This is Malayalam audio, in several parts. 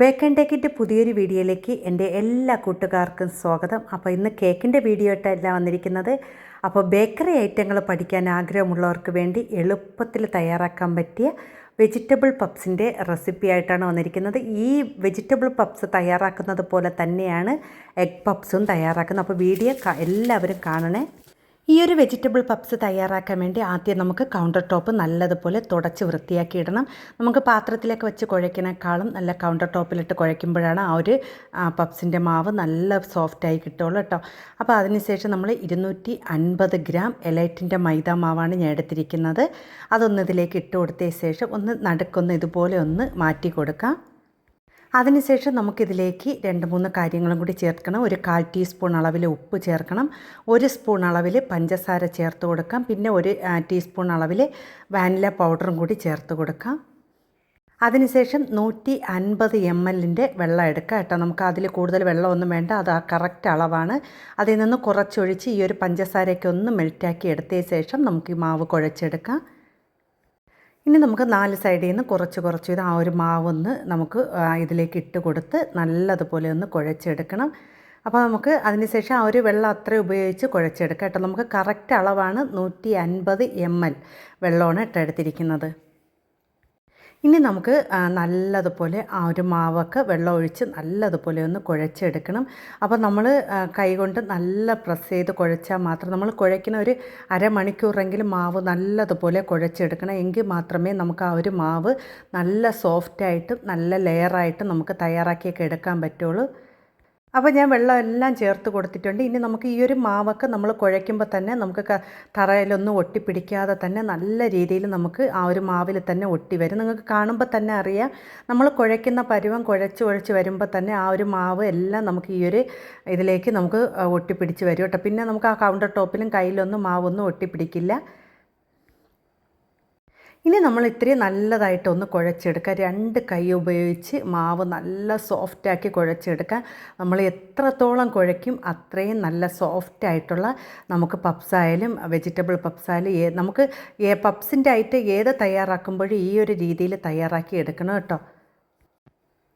ബേക്ക് ആൻഡ് ടേക്കിൻ്റെ പുതിയൊരു വീഡിയോയിലേക്ക് എൻ്റെ എല്ലാ കൂട്ടുകാർക്കും സ്വാഗതം. അപ്പോൾ ഇന്ന് കേക്കിൻ്റെ വീഡിയോ ആയിട്ടല്ല വന്നിരിക്കുന്നത്. അപ്പോൾ ബേക്കറി ഐറ്റങ്ങൾ പഠിക്കാൻ ആഗ്രഹമുള്ളവർക്ക് വേണ്ടി എളുപ്പത്തിൽ തയ്യാറാക്കാൻ പറ്റിയ വെജിറ്റബിൾ പപ്സിൻ്റെ റെസിപ്പി ആയിട്ടാണ് വന്നിരിക്കുന്നത്. ഈ വെജിറ്റബിൾ പപ്സ് തയ്യാറാക്കുന്നത് പോലെ തന്നെയാണ് എഗ് പപ്സും തയ്യാറാക്കുന്നത്. അപ്പോൾ വീഡിയോ എല്ലാവരും കാണണേ. ഈ ഒരു വെജിറ്റബിൾ പപ്സ് തയ്യാറാക്കാൻ വേണ്ടി ആദ്യം നമുക്ക് കൗണ്ടർ ടോപ്പ് നല്ലതുപോലെ തുടച്ച് വൃത്തിയാക്കി ഇടണം. നമുക്ക് പാത്രത്തിലേക്ക് വെച്ച് കുഴയ്ക്കുന്നേക്കാളും നല്ല കൗണ്ടർ ടോപ്പിലിട്ട് കുഴയ്ക്കുമ്പോഴാണ് ആ ഒരു പപ്സിൻ്റെ മാവ് നല്ല സോഫ്റ്റായി കിട്ടുള്ളൂ കേട്ടോ. അപ്പോൾ അതിനുശേഷം നമ്മൾ 250 ഗ്രാം എലൈറ്റിൻ്റെ മൈദ മാവാണ് ഞാൻ എടുത്തിരിക്കുന്നത്. അതൊന്ന് ഇതിലേക്ക് ഇട്ട് കൊടുത്തതിന് ശേഷം ഒന്ന് നടുക്കൊന്ന് ഇതുപോലെ ഒന്ന് മാറ്റി കൊടുക്കാം. അതിനുശേഷം നമുക്കിതിലേക്ക് 2-3 കാര്യങ്ങളും കൂടി ചേർക്കണം. ഒരു 1/4 ടീസ്പൂൺ അളവിൽ ഉപ്പ് ചേർക്കണം, 1 സ്പൂൺ അളവിൽ പഞ്ചസാര ചേർത്ത് കൊടുക്കാം, പിന്നെ 1 ടീസ്പൂൺ അളവിൽ വാനില പൗഡറും കൂടി ചേർത്ത് കൊടുക്കാം. അതിനുശേഷം 150 ml വെള്ളം എടുക്കുക കേട്ടോ. നമുക്ക് അതിൽ കൂടുതൽ വെള്ളമൊന്നും വേണ്ട, അത് ആ കറക്റ്റ് അളവാണ്. അതിൽ നിന്ന് കുറച്ചൊഴിച്ച് ഈ ഒരു പഞ്ചസാരയൊക്കെ ഒന്ന് മെൽറ്റാക്കി എടുത്തതിന് ശേഷം നമുക്ക് ഈ മാവ് കുഴച്ചെടുക്കാം. ഇനി നമുക്ക് 4 സൈഡിൽ നിന്ന് കുറച്ച് ഇത് ആ ഒരു മാവൊന്ന് നമുക്ക് ഇതിലേക്ക് ഇട്ട് കൊടുത്ത് നല്ലതുപോലെ ഒന്ന് കുഴച്ചെടുക്കണം. അപ്പോൾ നമുക്ക് അതിനുശേഷം ആ ഒരു വെള്ളം അത്ര ഉപയോഗിച്ച് കുഴച്ചെടുക്കാം കേട്ടോ. നമുക്ക് കറക്റ്റ് അളവാണ് 150 ml വെള്ളമാണ് ഇട്ടെടുത്തിരിക്കുന്നത്. ഇനി നമുക്ക് നല്ലതുപോലെ ആ ഒരു മാവൊക്കെ വെള്ളം ഒഴിച്ച് നല്ലതുപോലെ ഒന്ന് കുഴച്ചെടുക്കണം. അപ്പോൾ നമ്മൾ കൈകൊണ്ട് നല്ല പ്രസ് ചെയ്ത് കുഴച്ചാൽ മാത്രം, നമ്മൾ കുഴയ്ക്കുന്ന ഒരു അരമണിക്കൂറെങ്കിലും മാവ് നല്ലതുപോലെ കുഴച്ചെടുക്കണം. എങ്കിൽ മാത്രമേ നമുക്ക് ആ ഒരു മാവ് നല്ല സോഫ്റ്റായിട്ടും നല്ല ലെയറായിട്ടും നമുക്ക് തയ്യാറാക്കിയൊക്കെ എടുക്കാൻ പറ്റുള്ളൂ. അപ്പോൾ ഞാൻ വെള്ളം എല്ലാം ചേർത്ത് കൊടുത്തിട്ടുണ്ട്. ഇനി നമുക്ക് ഈ ഒരു മാവൊക്കെ നമ്മൾ കുഴയ്ക്കുമ്പോൾ തന്നെ നമുക്ക് തറയിലൊന്നും ഒട്ടിപ്പിടിക്കാതെ തന്നെ നല്ല രീതിയിൽ നമുക്ക് ആ ഒരു മാവിൽ തന്നെ ഒട്ടി വരും. നിങ്ങൾക്ക് കാണുമ്പോൾ തന്നെ അറിയാം, നമ്മൾ കുഴയ്ക്കുന്ന പരുവം കുഴച്ച് വരുമ്പോൾ തന്നെ ആ ഒരു മാവ് എല്ലാം നമുക്ക് ഈ ഒരു ഇതിലേക്ക് നമുക്ക് ഒട്ടിപ്പിടിച്ച് വരും കേട്ടോ. പിന്നെ നമുക്ക് ആ കൗണ്ടർ ടോപ്പിലും കയ്യിലൊന്നും മാവൊന്നും ഒട്ടിപ്പിടിക്കില്ല. ഇനി നമ്മൾ ഇത്രയും നല്ലതായിട്ടൊന്ന് കുഴച്ചെടുക്കുക. 2 കൈ ഉപയോഗിച്ച് മാവ് നല്ല സോഫ്റ്റാക്കി കുഴച്ചെടുക്കുക. നമ്മൾ എത്രത്തോളം കുഴയ്ക്കും അത്രയും നല്ല സോഫ്റ്റായിട്ടുള്ള നമുക്ക് പപ്സായാലും വെജിറ്റബിൾ പപ്സായാലും നമുക്ക് പപ്സിൻ്റെ ഐറ്റം ഏത് തയ്യാറാക്കുമ്പോഴും ഈ ഒരു രീതിയിൽ തയ്യാറാക്കി എടുക്കണം കേട്ടോ.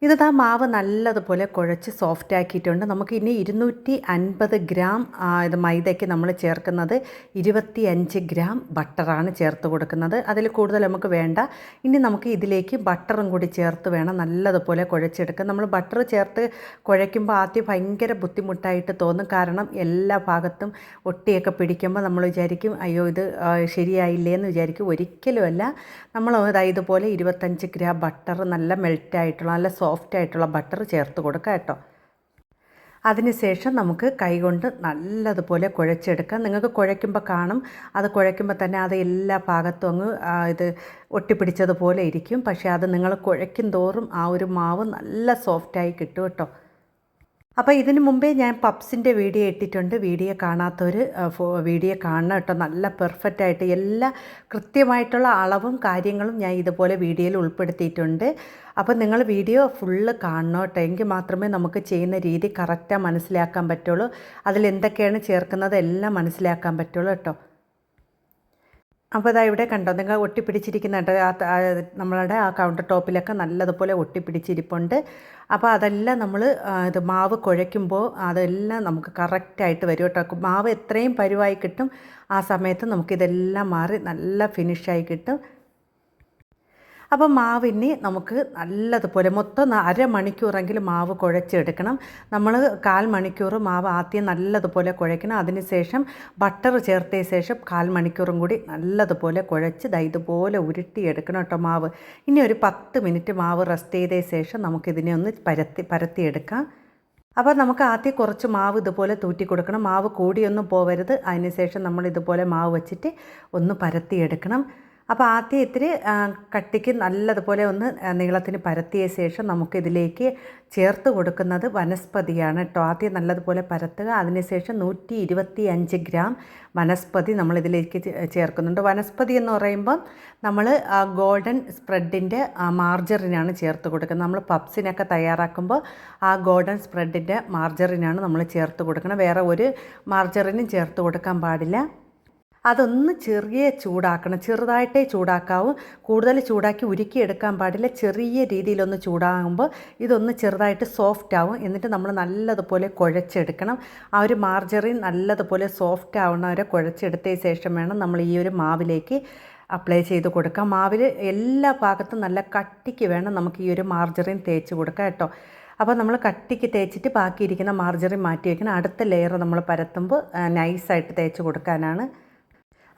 ഇത് മാവ് നല്ലതുപോലെ കുഴച്ച് സോഫ്റ്റ് ആക്കിയിട്ടുണ്ട്. നമുക്ക് ഇനി 250 ഗ്രാം ഇത് മൈദയ്ക്ക് നമ്മൾ ചേർക്കുന്നത് 25 ഗ്രാം ബട്ടറാണ് ചേർത്ത് കൊടുക്കുന്നത്. അതിൽ കൂടുതൽ നമുക്ക് വേണ്ട. ഇനി നമുക്ക് ഇതിലേക്ക് ബട്ടറും കൂടി ചേർത്ത് വേണം നല്ലതുപോലെ കുഴച്ചെടുക്കാൻ. നമ്മൾ ബട്ടർ ചേർത്ത് കുഴയ്ക്കുമ്പോൾ ആദ്യം ഭയങ്കര ബുദ്ധിമുട്ടായിട്ട് തോന്നും. കാരണം എല്ലാ ഭാഗത്തും ഒട്ടിയൊക്കെ പിടിക്കുമ്പോൾ നമ്മൾ വിചാരിക്കും അയ്യോ ഇത് ശരിയായില്ലേ എന്ന് വിചാരിക്കും. ഒരിക്കലുമല്ല. നമ്മൾ ഇതുപോലെ 25 ഗ്രാം ബട്ടർ നല്ല മെൽറ്റായിട്ടുള്ള നല്ല സോഫ്റ്റായിട്ടുള്ള ബട്ടർ ചേർത്ത് കൊടുക്കുക കേട്ടോ. അതിനുശേഷം നമുക്ക് കൈകൊണ്ട് നല്ലതുപോലെ കുഴച്ചെടുക്കാം. നിങ്ങൾക്ക് കുഴയ്ക്കുമ്പോൾ കാണും, അത് കുഴയ്ക്കുമ്പോൾ തന്നെ അത് എല്ലാ ഭാഗത്തും അങ്ങ് ഇത് ഒട്ടിപ്പിടിച്ചതുപോലെ ഇരിക്കും. പക്ഷേ അത് നിങ്ങൾ കുഴയ്ക്കും തോറും ആ ഒരു മാവ് നല്ല സോഫ്റ്റായി കിട്ടും കേട്ടോ. അപ്പോൾ ഇതിന് മുമ്പേ ഞാൻ പപ്സിൻ്റെ വീഡിയോ ഇട്ടിട്ടുണ്ട്. വീഡിയോ കാണാത്തവർ വീഡിയോ കാണണം കേട്ടോ. നല്ല പെർഫെക്റ്റായിട്ട് എല്ലാ കൃത്യമായിട്ടുള്ള അളവും കാര്യങ്ങളും ഞാൻ ഇതുപോലെ വീഡിയോയിൽ ഉൾപ്പെടുത്തിയിട്ടുണ്ട്. അപ്പോൾ നിങ്ങൾ വീഡിയോ ഫുള്ള് കാണണം കേട്ടോ. എങ്കിൽ മാത്രമേ നമുക്ക് ചെയ്യുന്ന രീതി കറക്റ്റായി മനസ്സിലാക്കാൻ പറ്റുള്ളൂ. അതിലെന്തൊക്കെയാണ് ചേർക്കുന്നത് എല്ലാം മനസ്സിലാക്കാൻ പറ്റുള്ളൂ കേട്ടോ. അപ്പോൾ ഇതാ ഇവിടെ കണ്ടോ, നിങ്ങൾ ഒട്ടിപ്പിടിച്ചിരിക്കുന്നുണ്ട്. നമ്മളുടെ ആ കൗണ്ടർ ടോപ്പിലൊക്കെ നല്ലതുപോലെ ഒട്ടിപ്പിടിച്ചിരിപ്പുണ്ട്. അപ്പോൾ അതെല്ലാം നമ്മൾ ഇത് മാവ് കുഴയ്ക്കുമ്പോൾ അതെല്ലാം നമുക്ക് കറക്റ്റായിട്ട് വരും കേട്ടോ. മാവ് എത്രയും പരുവായി കിട്ടും ആ സമയത്ത് നമുക്കിതെല്ലാം മാറി നല്ല ഫിനിഷായി കിട്ടും. അപ്പോൾ മാവിന് നമുക്ക് നല്ലതുപോലെ മൊത്തം അരമണിക്കൂറെങ്കിലും മാവ് കുഴച്ചെടുക്കണം. നമ്മൾ 1/4 മണിക്കൂർ മാവ് ആദ്യം നല്ലതുപോലെ കുഴയ്ക്കണം. അതിനുശേഷം ബട്ടർ ചേർത്തതിന് ശേഷം 1/4 മണിക്കൂറും കൂടി നല്ലതുപോലെ കുഴച്ച് ഇതുപോലെ ഉരുട്ടിയെടുക്കണം കേട്ടോ മാവ്. ഇനി ഒരു 10 മിനിറ്റ് മാവ് റെസ്റ്റ് ചെയ്തതിന് ശേഷം നമുക്കിതിനെ ഒന്ന് പരത്തിയെടുക്കാം. അപ്പോൾ നമുക്ക് ആദ്യം കുറച്ച് മാവ് ഇതുപോലെ തൂറ്റി കൊടുക്കണം. മാവ് കൂടിയൊന്നും പോവരുത്. അതിനുശേഷം നമ്മൾ ഇതുപോലെ മാവ് വെച്ചിട്ട് ഒന്ന് പരത്തിയെടുക്കണം. അപ്പോൾ ആദ്യം ഇത്തിരി കട്ടിക്ക് നല്ലതുപോലെ ഒന്ന് നീളത്തിന് പരത്തിയ ശേഷം നമുക്കിതിലേക്ക് ചേർത്ത് കൊടുക്കുന്നത് വനസ്പതിയാണ് കേട്ടോ. ആദ്യം നല്ലതുപോലെ പരത്തുക. അതിനുശേഷം 125 ഗ്രാം വനസ്പതി നമ്മളിതിലേക്ക് ചേർക്കുന്നുണ്ട്. വനസ്പതി എന്ന് പറയുമ്പോൾ നമ്മൾ ഗോൾഡൻ സ്പ്രെഡിൻ്റെ മാർജറിനാണ് ചേർത്ത് കൊടുക്കുന്നത്. നമ്മൾ പപ്സിനൊക്കെ തയ്യാറാക്കുമ്പോൾ ആ ഗോൾഡൻ സ്പ്രെഡിൻ്റെ മാർജറിനാണ് നമ്മൾ ചേർത്ത് കൊടുക്കുന്നത്. വേറെ ഒരു മാർജറിനും ചേർത്ത് കൊടുക്കാൻ പാടില്ല. അതൊന്ന് ചെറിയ ചൂടാക്കണം, ചെറുതായിട്ടേ ചൂടാക്കാവൂ. കൂടുതൽ ചൂടാക്കി ഉരുക്കിയെടുക്കാൻ പാടില്ല. ചെറിയ രീതിയിലൊന്ന് ചൂടാകുമ്പോൾ ഇതൊന്ന് ചെറുതായിട്ട് സോഫ്റ്റ് ആവും. എന്നിട്ട് നമ്മൾ നല്ലതുപോലെ കുഴച്ചെടുക്കണം. ആ ഒരു മാർജറിൻ നല്ലതുപോലെ സോഫ്റ്റ് ആവുന്ന വരെ കുഴച്ചെടുത്തതിന് ശേഷം വേണം നമ്മൾ ഈ ഒരു മാവിലേക്ക് അപ്ലൈ ചെയ്ത് കൊടുക്കാം. മാവിൽ എല്ലാ ഭാഗത്തും നല്ല കട്ടിക്ക് വേണം നമുക്ക് ഈ ഒരു മാർജറിൻ തേച്ച് കൊടുക്കാം കേട്ടോ. അപ്പോൾ നമ്മൾ കട്ടിക്ക് തേച്ചിട്ട് ബാക്കിയിരിക്കുന്ന മാർജറിൻ മാറ്റി വയ്ക്കണം. അടുത്ത ലെയർ നമ്മൾ പരത്തുമ്പോൾ നൈസായിട്ട് തേച്ച് കൊടുക്കാനാണ്.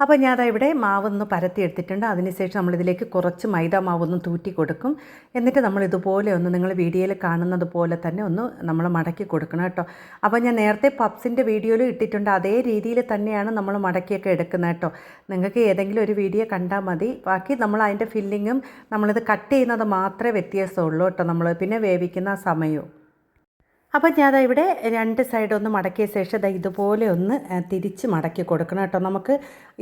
അപ്പോൾ ഞാൻ ഇവിടെ മാവൊന്ന് പരത്തി എടുത്തിട്ടുണ്ട്. അതിനുശേഷം നമ്മളിതിലേക്ക് കുറച്ച് മൈദ മാവൊന്ന് തൂറ്റി കൊടുക്കും. എന്നിട്ട് നമ്മൾ ഇതുപോലെ ഒന്ന് നിങ്ങൾ വീഡിയോയിൽ കാണുന്നത് പോലെ തന്നെ ഒന്ന് നമ്മൾ മടക്കി കൊടുക്കണം കേട്ടോ. അപ്പോൾ ഞാൻ നേരത്തെ പപ്സിൻ്റെ വീഡിയോയിൽ ഇട്ടിട്ടുണ്ട്. അതേ രീതിയിൽ തന്നെയാണ് നമ്മൾ മടക്കിയൊക്കെ എടുക്കുന്നത് കേട്ടോ. നിങ്ങൾക്ക് ഏതെങ്കിലും ഒരു വീഡിയോ കണ്ടാൽ മതി. ബാക്കി നമ്മൾ അതിൻ്റെ ഫില്ലിങ്ങും നമ്മളിത് കട്ട് ചെയ്യുന്നത് മാത്രമേ വ്യത്യാസമുള്ളൂ കേട്ടോ. നമ്മൾ പിന്നെ വേവിക്കുന്ന സമയവും. അപ്പോൾ ഞാൻ ഇവിടെ രണ്ട് സൈഡ് ഒന്ന് മടക്കിയ ശേഷം ഇതുപോലെ ഒന്ന് തിരിച്ച് മടക്കി കൊടുക്കണം കേട്ടോ. നമുക്ക്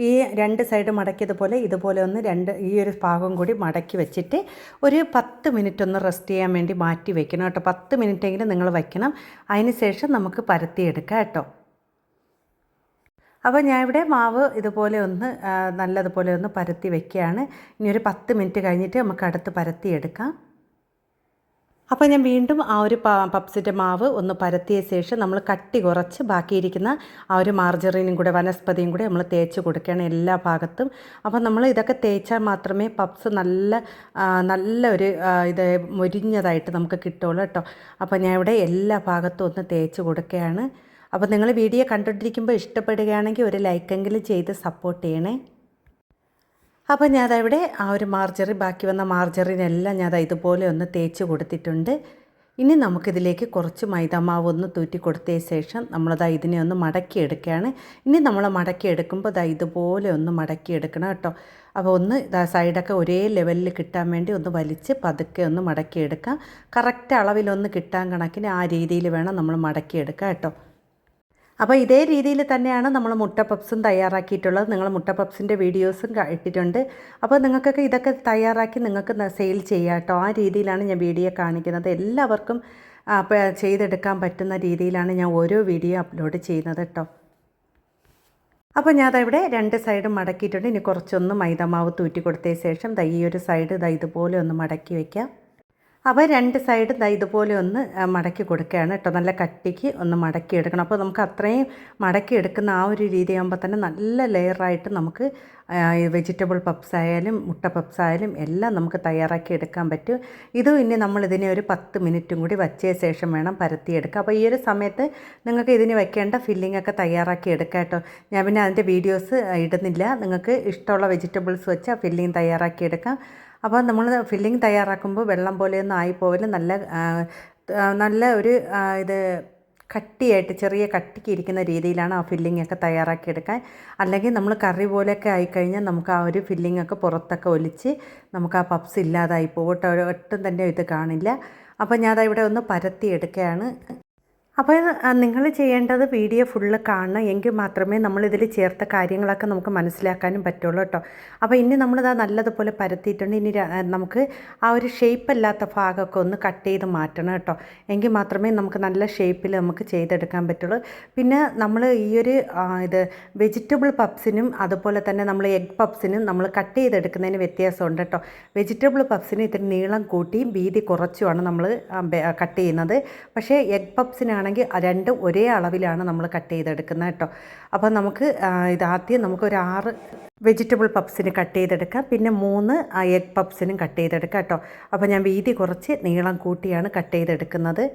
ഈ രണ്ട് സൈഡ് മടക്കിയതുപോലെ ഇതുപോലെ ഒന്ന് ഈ ഒരു ഭാഗം കൂടി മടക്കി വെച്ചിട്ട് ഒരു 10 മിനിറ്റ് ഒന്ന് റെസ്റ്റ് ചെയ്യാൻ വേണ്ടി മാറ്റി വെക്കണം കേട്ടോ. 10 മിനിറ്റെങ്കിലും നിങ്ങൾ വയ്ക്കണം. അതിന് ശേഷം നമുക്ക് പരത്തിയെടുക്കാം കേട്ടോ. അപ്പോൾ ഞാൻ ഇവിടെ മാവ് ഇതുപോലെ ഒന്ന് നല്ലതുപോലെ ഒന്ന് പരത്തി വെക്കുകയാണ്. ഇനി ഒരു 10 മിനിറ്റ് കഴിഞ്ഞിട്ട് നമുക്ക് അടുത്ത് പരത്തിയെടുക്കാം. അപ്പോൾ ഞാൻ വീണ്ടും ആ ഒരു പപ്സിൻ്റെ മാവ് ഒന്ന് പരത്തിയ ശേഷം നമ്മൾ കട്ടി കുറച്ച് ബാക്കിയിരിക്കുന്ന ആ ഒരു മാർജറിനും കൂടെ വനസ്പതിയും കൂടെ നമ്മൾ തേച്ച് കൊടുക്കുകയാണ് എല്ലാ ഭാഗത്തും. അപ്പോൾ നമ്മൾ ഇതൊക്കെ തേച്ചാൽ മാത്രമേ പപ്സ് നല്ല ഒരു ഇത് മൊരിഞ്ഞതായിട്ട് നമുക്ക് കിട്ടുള്ളൂ കേട്ടോ. അപ്പോൾ ഞാൻ ഇവിടെ എല്ലാ ഭാഗത്തും ഒന്ന് തേച്ച് കൊടുക്കുകയാണ്. അപ്പോൾ നിങ്ങൾ വീഡിയോ കണ്ടുകൊണ്ടിരിക്കുമ്പോൾ ഇഷ്ടപ്പെടുകയാണെങ്കിൽ ഒരു ലൈക്കെങ്കിലും ചെയ്ത് സപ്പോർട്ട് ചെയ്യണേ. അപ്പോൾ ഞാൻ ഇവിടെ ആ ഒരു ബാക്കി വന്ന മാർജറിനെല്ലാം ഞാൻ ഇതുപോലെ ഒന്ന് തേച്ച് കൊടുത്തിട്ടുണ്ട്. ഇനി നമുക്കിതിലേക്ക് കുറച്ച് മൈദാമാവ് ഒന്ന് തൂറ്റി കൊടുത്തതിന് ശേഷം ഇതിനെ ഒന്ന് മടക്കിയെടുക്കുകയാണ്. ഇനി നമ്മൾ മടക്കിയെടുക്കുമ്പോൾ ഇതുപോലെ ഒന്ന് മടക്കിയെടുക്കണം കേട്ടോ. അപ്പോൾ ഒന്ന് സൈഡൊക്കെ ഒരേ ലെവലിൽ കിട്ടാൻ വേണ്ടി ഒന്ന് വലിച്ച് പതുക്കെ ഒന്ന് മടക്കിയെടുക്കാം. കറക്റ്റ് അളവിലൊന്ന് കിട്ടാൻ കണക്കിന് ആ രീതിയിൽ വേണം നമ്മൾ മടക്കിയെടുക്കാം കേട്ടോ. അപ്പോൾ ഇതേ രീതിയിൽ തന്നെയാണ് നമ്മൾ മുട്ട പപ്സും തയ്യാറാക്കിയിട്ടുള്ളത്. നിങ്ങൾ മുട്ട പപ്സിൻ്റെ വീഡിയോസും ഇട്ടിട്ടുണ്ട്. അപ്പോൾ നിങ്ങൾക്കൊക്കെ ഇതൊക്കെ തയ്യാറാക്കി നിങ്ങൾക്ക് സെയിൽ ചെയ്യാം കേട്ടോ. ആ രീതിയിലാണ് ഞാൻ വീഡിയോ കാണിക്കുന്നത്. എല്ലാവർക്കും ചെയ്തെടുക്കാൻ പറ്റുന്ന രീതിയിലാണ് ഞാൻ ഓരോ വീഡിയോ അപ്ലോഡ് ചെയ്യുന്നത് കേട്ടോ. അപ്പോൾ ഞാൻ ഇവിടെ രണ്ട് സൈഡും മടക്കിയിട്ടുണ്ട്. ഇനി കുറച്ചൊന്ന് മൈദാമാവ് തൂറ്റി കൊടുത്തതിന് ശേഷം ഈ ഒരു സൈഡ് ഇതുപോലെ ഒന്ന് മടക്കി വയ്ക്കാം. അപ്പോൾ രണ്ട് സൈഡ് ഇതുപോലെ ഒന്ന് മടക്കി കൊടുക്കുകയാണ് കേട്ടോ. നല്ല കട്ടിക്ക് ഒന്ന് മടക്കി എടുക്കണം. അപ്പോൾ നമുക്ക് അത്രയും മടക്കി എടുക്കുന്ന ആ ഒരു രീതിയാകുമ്പോൾ തന്നെ നല്ല ലെയറായിട്ട് നമുക്ക് വെജിറ്റബിൾ പപ്സ് ആയാലും മുട്ട പപ്സ് ആയാലും എല്ലാം നമുക്ക് തയ്യാറാക്കി എടുക്കാൻ പറ്റും. ഇനി നമ്മളിതിനെ ഒരു 10 മിനിറ്റും കൂടി വച്ച ശേഷം വേണം പരത്തിയെടുക്കുക. അപ്പോൾ ഈ ഒരു സമയത്ത് നിങ്ങൾക്ക് ഇതിന് വയ്ക്കേണ്ട ഫില്ലിങ്ങൊക്കെ തയ്യാറാക്കി എടുക്കാം കേട്ടോ. ഞാൻ പിന്നെ അതിൻ്റെ വീഡിയോസ് ഇടുന്നില്ല. നിങ്ങൾക്ക് ഇഷ്ടമുള്ള വെജിറ്റബിൾസ് വെച്ച് ആ ഫില്ലിങ് തയ്യാറാക്കി എടുക്കാം. അപ്പോൾ നമ്മൾ ഫില്ലിങ് തയ്യാറാക്കുമ്പോൾ വെള്ളം പോലെയൊന്നും ആയിപ്പോവില്ല. നല്ല ഒരു ഇത് കട്ടിയായിട്ട് ചെറിയ കട്ടിക്ക് ഇരിക്കുന്ന രീതിയിലാണ് ആ ഫില്ലിങ്ങൊക്കെ തയ്യാറാക്കിയെടുക്കാൻ. അല്ലെങ്കിൽ നമ്മൾ കറി പോലെയൊക്കെ ആയിക്കഴിഞ്ഞാൽ നമുക്ക് ആ ഒരു ഫില്ലിങ്ങൊക്കെ പുറത്തൊക്കെ ഒലിച്ച് നമുക്ക് ആ പപ്സ് ഇല്ലാതായി പോകട്ടെ. ഒട്ടും തന്നെ ഇത് കാണില്ല. അപ്പോൾ ഞാൻ ഇവിടെ ഒന്ന് പരത്തിയെടുക്കുകയാണ്. അപ്പോൾ നിങ്ങൾ ചെയ്യേണ്ടത് വീഡിയോ ഫുള്ള് കാണണം. എങ്കിൽ മാത്രമേ നമ്മളിതിൽ ചേർത്ത കാര്യങ്ങളൊക്കെ നമുക്ക് മനസ്സിലാക്കാനും പറ്റുള്ളൂ കേട്ടോ. അപ്പോൾ ഇനി നമ്മളിത് നല്ലതുപോലെ പരത്തിയിട്ടുണ്ട്. ഇനി നമുക്ക് ആ ഒരു ഷേപ്പല്ലാത്ത ഭാഗമൊക്കെ ഒന്ന് കട്ട് ചെയ്ത് മാറ്റണം കേട്ടോ. എങ്കിൽ മാത്രമേ നമുക്ക് നല്ല ഷേപ്പിൽ നമുക്ക് ചെയ്തെടുക്കാൻ പറ്റുള്ളൂ. പിന്നെ നമ്മൾ ഈ ഒരു ഇത് വെജിറ്റബിൾ പപ്സിനും അതുപോലെ തന്നെ നമ്മൾ എഗ് പപ്സിനും നമ്മൾ കട്ട് ചെയ്തെടുക്കുന്നതിന് വ്യത്യാസമുണ്ട് കേട്ടോ. വെജിറ്റബിൾ പപ്സിന് ഇത്തിരി നീളം കൂട്ടിയും വീതി കുറച്ചുമാണ് നമ്മൾ കട്ട് ചെയ്യുന്നത്. പക്ഷേ എഗ് പപ്സിനാണ് രണ്ടും ഒരേ അളവിലാണ് നമ്മൾ കട്ട് ചെയ്തെടുക്കുന്നത് കേട്ടോ. അപ്പോൾ നമുക്ക് ഇതാദ്യം നമുക്കൊരു 6 വെജിറ്റബിൾ പപ്സിന് കട്ട് ചെയ്തെടുക്കാം. പിന്നെ 3 എഗ് പപ്സിനും കട്ട് ചെയ്തെടുക്കാം കേട്ടോ. അപ്പോൾ ഞാൻ വീതി കുറച്ച് നീളം കൂട്ടിയാണ് കട്ട് ചെയ്തെടുക്കുന്നത്.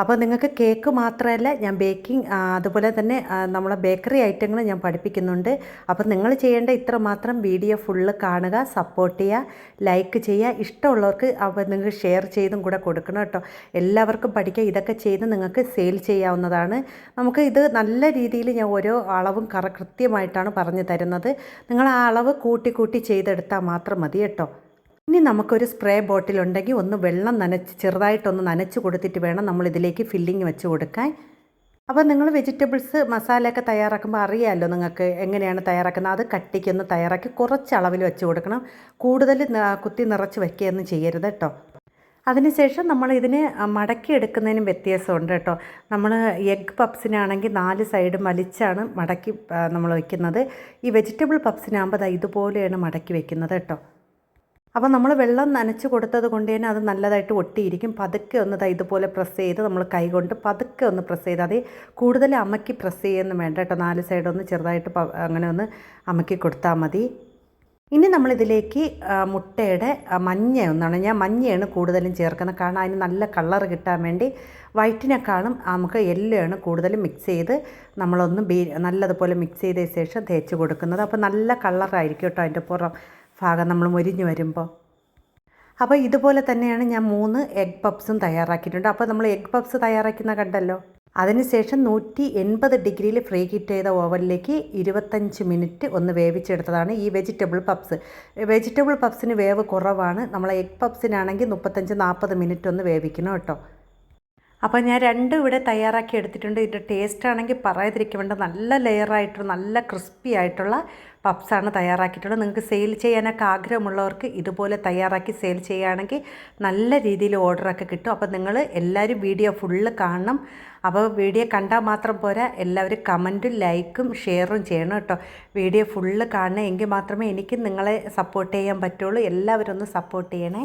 അപ്പോൾ നിങ്ങൾക്ക് കേക്ക് മാത്രമല്ല ഞാൻ ബേക്കിംഗ് അതുപോലെ തന്നെ നമ്മളെ ബേക്കറി ഐറ്റങ്ങൾ ഞാൻ പഠിപ്പിക്കുന്നുണ്ട്. അപ്പോൾ നിങ്ങൾ ചെയ്യേണ്ട ഇത്ര മാത്രം വീഡിയോ ഫുള്ള് കാണുക, സപ്പോർട്ട് ചെയ്യുക, ലൈക്ക് ചെയ്യുക. ഇഷ്ടമുള്ളവർക്ക് അപ്പോൾ നിങ്ങൾക്ക് ഷെയർ ചെയ്തും കൂടെ കൊടുക്കണം കേട്ടോ. എല്ലാവർക്കും പഠിക്കുക. ഇതൊക്കെ ചെയ്ത് നിങ്ങൾക്ക് സെയിൽ ചെയ്യാവുന്നതാണ്. നമുക്ക് ഇത് നല്ല രീതിയിൽ ഞാൻ ഓരോ അളവും കൃത്യമായിട്ടാണ് പറഞ്ഞു തരുന്നത്. നിങ്ങൾ ആ അളവ് കൂട്ടി ചെയ്തെടുത്താൽ മാത്രം മതി കേട്ടോ. ഇനി നമുക്കൊരു സ്പ്രേ ബോട്ടിലുണ്ടെങ്കിൽ ഒന്ന് വെള്ളം ചെറുതായിട്ടൊന്ന് നനച്ച് കൊടുത്തിട്ട് വേണം നമ്മളിതിലേക്ക് ഫില്ലിങ് വെച്ച് കൊടുക്കാൻ. അപ്പോൾ നിങ്ങൾ വെജിറ്റബിൾസ് മസാലയൊക്കെ തയ്യാറാക്കുമ്പോൾ അറിയാമല്ലോ നിങ്ങൾക്ക് എങ്ങനെയാണ് തയ്യാറാക്കുന്നത്. അത് കട്ടിക്കൊന്ന് തയ്യാറാക്കി കുറച്ച് അളവിൽ വെച്ച് കൊടുക്കണം. കൂടുതൽ കുത്തി നിറച്ച് വയ്ക്കുകയൊന്നും ചെയ്യരുത് കേട്ടോ. അതിനുശേഷം നമ്മൾ ഇതിന് മടക്കി എടുക്കുന്നതിനും വ്യത്യാസമുണ്ട് കേട്ടോ. നമ്മൾ എഗ് പപ്സിനാണെങ്കിൽ 4 സൈഡും വലിച്ചാണ് മടക്കി നമ്മൾ വയ്ക്കുന്നത്. ഈ വെജിറ്റബിൾ പപ്സിനാകുമ്പോൾ ഇതുപോലെയാണ് മടക്കി വയ്ക്കുന്നത് കേട്ടോ. അപ്പോൾ നമ്മൾ വെള്ളം നനച്ച് കൊടുത്തത് കൊണ്ട് തന്നെ അത് നല്ലതായിട്ട് ഒട്ടിയിരിക്കും. പതുക്കെ ഒന്ന് ഇതുപോലെ പ്രസ് ചെയ്ത് നമ്മൾ കൈ കൊണ്ട് പതുക്കെ ഒന്ന് പ്രസ് ചെയ്ത്, അത് കൂടുതൽ അമക്കി പ്രസ് ചെയ്യുന്നു വേണ്ട കേട്ടോ. 4 സൈഡൊന്ന് ചെറുതായിട്ട് അങ്ങനെ ഒന്ന് അമക്കി കൊടുത്താൽ മതി. ഇനി നമ്മളിതിലേക്ക് മുട്ടയുടെ ഞാൻ മഞ്ഞയാണ് കൂടുതലും ചേർക്കുന്നത്, കാരണം അതിന് നല്ല കളർ കിട്ടാൻ വേണ്ടി. വൈറ്റിനേക്കാളും നമുക്ക് യെല്ലോയാണ് കൂടുതലും മിക്സ് ചെയ്ത് നമ്മളൊന്ന് നല്ലതുപോലെ മിക്സ് ചെയ്തതിന് ശേഷം തേച്ച് കൊടുക്കുന്നത്. അപ്പോൾ നല്ല കളറായിരിക്കും കേട്ടോ അതിൻ്റെ പുറം ഭാഗം നമ്മൾ മൊരിഞ്ഞ് വരുമ്പോൾ. അപ്പോൾ ഇതുപോലെ തന്നെയാണ് ഞാൻ 3 എഗ് പപ്സും തയ്യാറാക്കിയിട്ടുണ്ട്. അപ്പോൾ നമ്മൾ എഗ് പപ്സ് തയ്യാറാക്കുന്ന കണ്ടല്ലോ. അതിനുശേഷം 180 ഡിഗ്രിയിൽ ഫ്രീ ഹീറ്റ് ചെയ്ത ഓവനിലേക്ക് 25 മിനിറ്റ് ഒന്ന് വേവിച്ചെടുത്തതാണ് ഈ വെജിറ്റബിൾ പപ്സ്. വെജിറ്റബിൾ പപ്സിന് വേവ് കുറവാണ്. നമ്മളെ എഗ് പപ്സിനാണെങ്കിൽ 35-40 മിനിറ്റ് ഒന്ന് വേവിക്കണം കേട്ടോ. അപ്പോൾ ഞാൻ രണ്ടും ഇവിടെ തയ്യാറാക്കി എടുത്തിട്ടുണ്ട്. ഇതിൻ്റെ ടേസ്റ്റ് ആണെങ്കിൽ പറയാതിരിക്കാൻ വേണ്ട, നല്ല ലെയറായിട്ടുള്ള നല്ല ക്രിസ്പി ആയിട്ടുള്ള പപ്സാണ് തയ്യാറാക്കിയിട്ടുള്ളത്. നിങ്ങൾക്ക് സെയിൽ ചെയ്യാനൊക്കെ ആഗ്രഹമുള്ളവർക്ക് ഇതുപോലെ തയ്യാറാക്കി സെയിൽ ചെയ്യുകയാണെങ്കിൽ നല്ല രീതിയിൽ ഓർഡറൊക്കെ കിട്ടും. അപ്പോൾ നിങ്ങൾ എല്ലാവരും വീഡിയോ ഫുള്ള് കാണണം. അപ്പോൾ വീഡിയോ കണ്ടാൽ മാത്രം പോരാ, എല്ലാവരും കമൻറ്റും ലൈക്കും ഷെയറും ചെയ്യണം കേട്ടോ. വീഡിയോ ഫുള്ള് കാണണം, എങ്കിൽ മാത്രമേ എനിക്ക് നിങ്ങളെ സപ്പോർട്ട് ചെയ്യാൻ പറ്റുള്ളൂ. എല്ലാവരും ഒന്ന് സപ്പോർട്ട് ചെയ്യണേ.